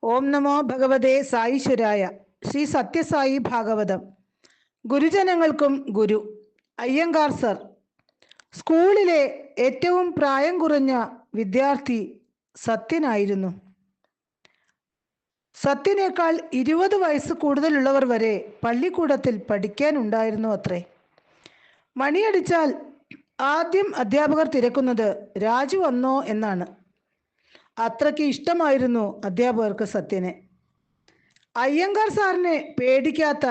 ഓം നമോ ഭഗവതേ സായിശ്വരായ. ശ്രീ സത്യസായി ഭാഗവതം. ഗുരുജനങ്ങൾക്കും ഗുരു. അയ്യങ്കാർ സർ. സ്കൂളിലെ ഏറ്റവും പ്രായം കുറഞ്ഞ വിദ്യാർത്ഥി സത്യനായിരുന്നു. സത്യനേക്കാൾ 20 വയസ്സ് കൂടുതലുള്ളവർ വരെ പള്ളിക്കൂടത്തിൽ പഠിക്കാനുണ്ടായിരുന്നു അത്രേ. മണിയടിച്ചാൽ ആദ്യം അധ്യാപകർ തിരക്കുന്നത് രാജു വന്നോ എന്നാണ്. അത്രയ്ക്ക് ഇഷ്ടമായിരുന്നു അധ്യാപകർക്ക് സത്യനെ. അയ്യങ്കാർ സാറിനെ പേടിക്കാത്ത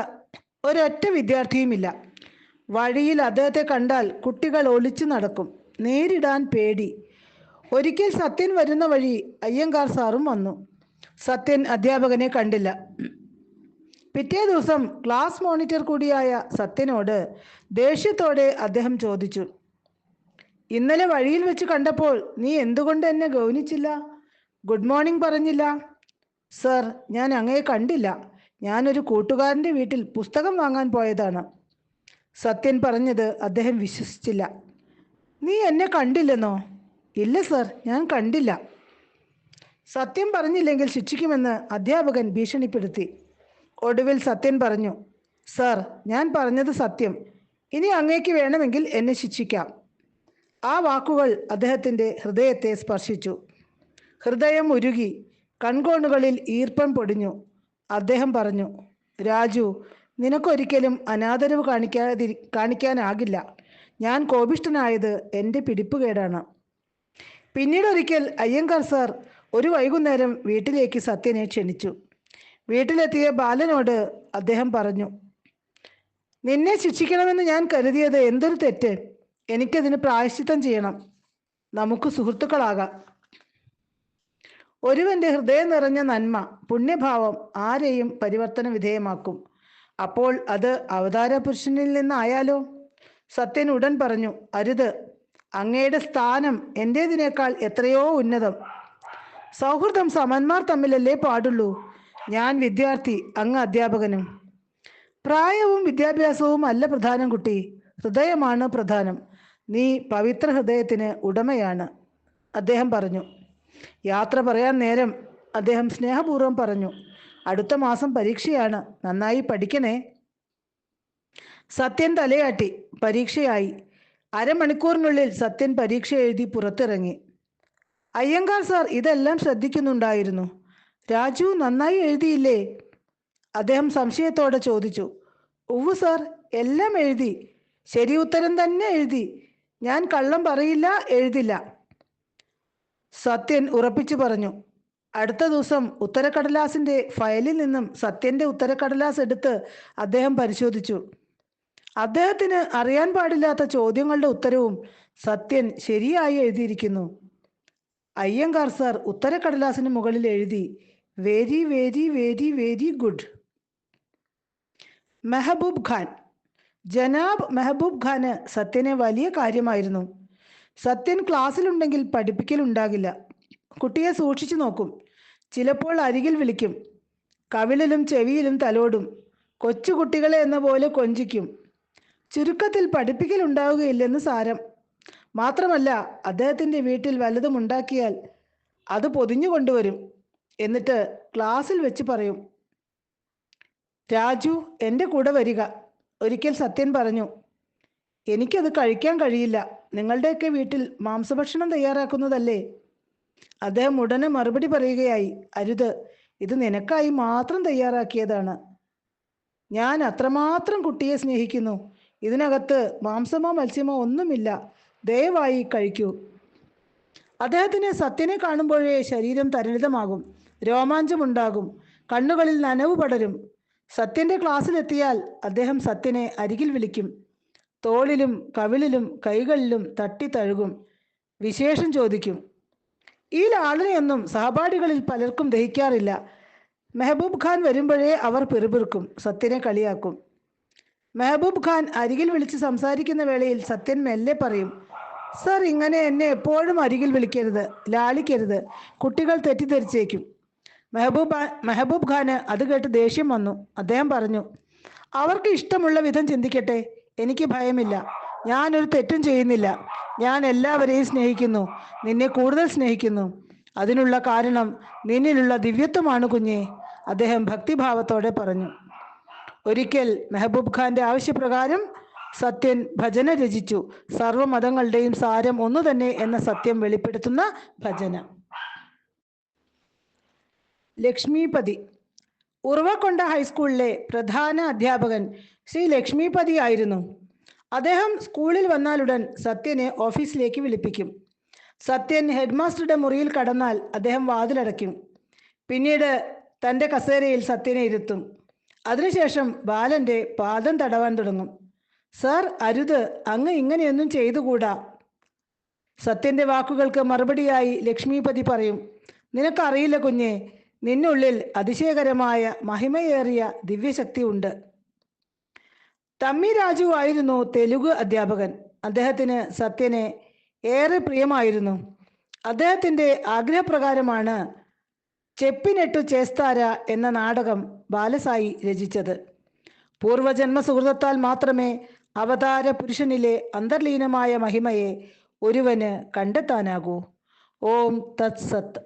ഒരൊറ്റ വിദ്യാർത്ഥിയുമില്ല. വഴിയിൽ അദ്ദേഹത്തെ കണ്ടാൽ കുട്ടികൾ ഒളിച്ചു നടക്കും. നേരിടാൻ പേടി. ഒരിക്കൽ സത്യൻ വരുന്ന വഴി അയ്യങ്കാർ സാറും വന്നു. സത്യൻ അധ്യാപകനെ കണ്ടില്ല. പിറ്റേ ദിവസം ക്ലാസ് മോണിറ്റർ കൂടിയായ സത്യനോട് ദേഷ്യത്തോടെ അദ്ദേഹം ചോദിച്ചു, ഇന്നലെ വഴിയിൽ വെച്ച് കണ്ടപ്പോൾ നീ എന്തുകൊണ്ട് എന്നെ ഗൗനിച്ചില്ല? ഗുഡ് മോർണിംഗ് പറഞ്ഞില്ല? സർ, ഞാൻ അങ്ങയെ കണ്ടില്ല. ഞാനൊരു കൂട്ടുകാരൻ്റെ വീട്ടിൽ പുസ്തകം വാങ്ങാൻ പോയതാണ്. സത്യൻ പറഞ്ഞത് അദ്ദേഹം വിശ്വസിച്ചില്ല. നീ എന്നെ കണ്ടില്ലെന്നോ? ഇല്ല സർ, ഞാൻ കണ്ടില്ല. സത്യം പറഞ്ഞില്ലെങ്കിൽ ശിക്ഷിക്കുമെന്ന് അധ്യാപകൻ ഭീഷണിപ്പെടുത്തി. ഒടുവിൽ സത്യൻ പറഞ്ഞു, സർ, ഞാൻ പറഞ്ഞത് സത്യം. ഇനി അങ്ങേക്ക് വേണമെങ്കിൽ എന്നെ ശിക്ഷിക്കാം. ആ വാക്കുകൾ അദ്ദേഹത്തിൻ്റെ ഹൃദയത്തെ സ്പർശിച്ചു. ഹൃദയം ഉരുകി. കൺകോണുകളിൽ ഈർപ്പം പൊടിഞ്ഞു. അദ്ദേഹം പറഞ്ഞു, രാജു, നിനക്കൊരിക്കലും അനാദരവ് കാണിക്കാനാകില്ല. ഞാൻ കോപിഷ്ഠനായത് എൻ്റെ പിടിപ്പുകേടാണ്. പിന്നീടൊരിക്കൽ അയ്യങ്കാർ സാർ ഒരു വൈകുന്നേരം വീട്ടിലേക്ക് സത്യനെ ക്ഷണിച്ചു. വീട്ടിലെത്തിയ ബാലനോട് അദ്ദേഹം പറഞ്ഞു, നിന്നെ ശിക്ഷിക്കണമെന്ന് ഞാൻ കരുതിയത് എന്തൊരു തെറ്റ്. എനിക്കതിന് പ്രായശ്ചിത്തം ചെയ്യണം. നമുക്ക് സുഹൃത്തുക്കളാകാം. ഒരുവന്റെ ഹൃദയം നിറഞ്ഞ നന്മ, പുണ്യഭാവം ആരെയും പരിവർത്തന വിധേയമാക്കും. അപ്പോൾ അത് അവതാര പുരുഷനിൽ നിന്നായാലോ? സത്യൻ ഉടൻ പറഞ്ഞു, അരുത്. അങ്ങയുടെ സ്ഥാനം എൻ്റേതിനേക്കാൾ എത്രയോ ഉന്നതം. സൗഹൃദം സമന്മാർ തമ്മിലല്ലേ പാടുള്ളൂ. ഞാൻ വിദ്യാർത്ഥി, അങ്ങ് അധ്യാപകനും. പ്രായവും വിദ്യാഭ്യാസവും അല്ല പ്രധാനം കുട്ടി, ഹൃദയമാണ് പ്രധാനം. നീ പവിത്ര ഹൃദയത്തിന് ഉടമയാണ്, അദ്ദേഹം പറഞ്ഞു. യാത്ര പറയാൻ നേരം അദ്ദേഹം സ്നേഹപൂർവ്വം പറഞ്ഞു, അടുത്ത മാസം പരീക്ഷയാണ്, നന്നായി പഠിക്കണേ. സത്യൻ തലയാട്ടി. പരീക്ഷയായി. അരമണിക്കൂറിനുള്ളിൽ സത്യൻ പരീക്ഷ എഴുതി പുറത്തിറങ്ങി. അയ്യങ്കാർ സാർ ഇതെല്ലാം ശ്രദ്ധിക്കുന്നുണ്ടായിരുന്നു. രാജു നന്നായി എഴുതിയില്ലേ? അദ്ദേഹം സംശയത്തോടെ ചോദിച്ചു. ഉവ്വ് സാർ, എല്ലാം എഴുതി. ശരി ഉത്തരം തന്നെ എഴുതി. ഞാൻ കള്ളം പറയില്ല, എഴുതില്ല, സത്യൻ ഉറപ്പിച്ചു പറഞ്ഞു. അടുത്ത ദിവസം ഉത്തരക്കടലാസിൻ്റെ ഫയലിൽ നിന്നും സത്യൻ്റെ ഉത്തരക്കടലാസ് എടുത്ത് അദ്ദേഹം പരിശോധിച്ചു. അദ്ദേഹത്തിന് അറിയാൻ പാടില്ലാത്ത ചോദ്യങ്ങളുടെ ഉത്തരവും സത്യൻ ശരിയായി എഴുതിയിരിക്കുന്നു. അയ്യങ്കാർ സാർ ഉത്തരക്കടലാസിന് മുകളിൽ എഴുതി, very very very very good. Mehboob Khan. ജനാബ് മെഹബൂബ് ഖാന് സത്യനെ വലിയ കാര്യമായിരുന്നു. സത്യൻ ക്ലാസ്സിലുണ്ടെങ്കിൽ പഠിപ്പിക്കലുണ്ടാകില്ല. കുട്ടിയെ സൂക്ഷിച്ചു നോക്കും. ചിലപ്പോൾ അരികിൽ വിളിക്കും. കവിളിലും ചെവിയിലും തലോടും. കൊച്ചുകുട്ടികളെ എന്ന പോലെ കൊഞ്ചിക്കും. ചുരുക്കത്തിൽ പഠിപ്പിക്കലുണ്ടാവുകയില്ലെന്ന് സാരം. മാത്രമല്ല, അദ്ദേഹത്തിൻ്റെ വീട്ടിൽ വല്ലതും ഉണ്ടാക്കിയാൽ അത് പൊതിഞ്ഞു കൊണ്ടുവരും. എന്നിട്ട് ക്ലാസ്സിൽ വെച്ച് പറയും, രാജു എൻ്റെ കൂടെ വരിക. ഒരിക്കൽ സത്യൻ പറഞ്ഞു, എനിക്കത് കഴിക്കാൻ കഴിയില്ല. നിങ്ങളുടെയൊക്കെ വീട്ടിൽ മാംസഭക്ഷണം തയ്യാറാക്കുന്നതല്ലേ? അദ്ദേഹം ഉടനെ മറുപടി പറയുകയായി, അരുത്, ഇത് നിനക്കായി മാത്രം തയ്യാറാക്കിയതാണ്. ഞാൻ അത്രമാത്രം കുട്ടിയെ സ്നേഹിക്കുന്നു. ഇതിനകത്ത് മാംസമോ മത്സ്യമോ ഒന്നുമില്ല. ദയവായി കഴിക്കൂ. അദ്ദേഹത്തിന് സത്യനെ കാണുമ്പോഴേ ശരീരം തരളിതമാകും. രോമാഞ്ചമുണ്ടാകും. കണ്ണുകളിൽ നനവ് പടരും. സത്യൻ്റെ ക്ലാസ്സിലെത്തിയാൽ അദ്ദേഹം സത്യനെ അരികിൽ വിളിക്കും. തോളിലും കവിളിലും കൈകളിലും തട്ടി തഴുകും. വിശേഷം ചോദിക്കും. ഈ ലാളനയൊന്നും സഹപാഠികളിൽ പലർക്കും ദഹിക്കാറില്ല. മെഹബൂബ് ഖാൻ വരുമ്പോഴേ അവർ പിറുപിറുക്കും. സത്യനെ കളിയാക്കും. മെഹബൂബ് ഖാൻ അരികിൽ വിളിച്ച് സംസാരിക്കുന്ന വേളയിൽ സത്യൻ മെല്ലെ പറയും, സർ, ഇങ്ങനെ എന്നെ എപ്പോഴും അരികിൽ വിളിക്കരുത്, ലാളിക്കരുത്. കുട്ടികൾ തെറ്റിദ്ധരിച്ചേക്കും. മെഹബൂബ് ഖാന് അത് കേട്ട് ദേഷ്യം വന്നു. അദ്ദേഹം പറഞ്ഞു, അവർക്ക് ഇഷ്ടമുള്ള വിധം ചിന്തിക്കട്ടെ. എനിക്ക് ഭയമില്ല. ഞാനൊരു തെറ്റും ചെയ്യുന്നില്ല. ഞാൻ എല്ലാവരെയും സ്നേഹിക്കുന്നു. നിന്നെ കൂടുതൽ സ്നേഹിക്കുന്നു. അതിനുള്ള കാരണം നിന്നിലുള്ള ദിവ്യത്വമാണ് കുഞ്ഞെ, അദ്ദേഹം ഭക്തിഭാവത്തോടെ പറഞ്ഞു. ഒരിക്കൽ മെഹബൂബ് ഖാന്റെ ആവശ്യപ്രകാരം സത്യൻ ഭജന രചിച്ചു. സർവ്വമതങ്ങളുടെയും സാരം ഒന്നു തന്നെ എന്ന സത്യം വെളിപ്പെടുത്തുന്ന ഭജന. ലക്ഷ്മീപതി. ഉറവക്കൊണ്ട ഹൈസ്കൂളിലെ പ്രധാന അധ്യാപകൻ ശ്രീ ലക്ഷ്മീപതി ആയിരുന്നു. അദ്ദേഹം സ്കൂളിൽ വന്നാലുടൻ സത്യനെ ഓഫീസിലേക്ക് വിളിപ്പിക്കും. സത്യൻ ഹെഡ് മാസ്റ്ററുടെ മുറിയിൽ കടന്നാൽ അദ്ദേഹം വാതിലടയ്ക്കും. പിന്നീട് തൻ്റെ കസേരയിൽ സത്യനെ ഇരുത്തും. അതിനുശേഷം ബാലൻ്റെ പാദം തടവാൻ തുടങ്ങും. സർ, അരുത്, അങ്ങ് ഇങ്ങനെയൊന്നും ചെയ്തുകൂടാ. സത്യൻ്റെ വാക്കുകൾക്ക് മറുപടിയായി ലക്ഷ്മീപതി പറയും, നിനക്കറിയില്ല കുഞ്ഞെ, നിന്നുള്ളിൽ അതിശയകരമായ മഹിമയേറിയ ദിവ്യശക്തി ഉണ്ട്. തമ്മി രാജു ആയിരുന്നു തെലുഗു അധ്യാപകൻ. അദ്ദേഹത്തിന് സത്യനെ ഏറെ പ്രിയമായിരുന്നു. അദ്ദേഹത്തിൻ്റെ ആഗ്രഹപ്രകാരമാണ് ചെപ്പിനെട്ടു ചേസ്താര എന്ന നാടകം ബാലസായി രചിച്ചത്. പൂർവജന്മ സുഹൃതത്താൽ മാത്രമേ അവതാര പുരുഷനിലെ അന്തർലീനമായ മഹിമയെ ഒരുവന് കണ്ടെത്താനാകൂ. ഓം തത് സത്ത്.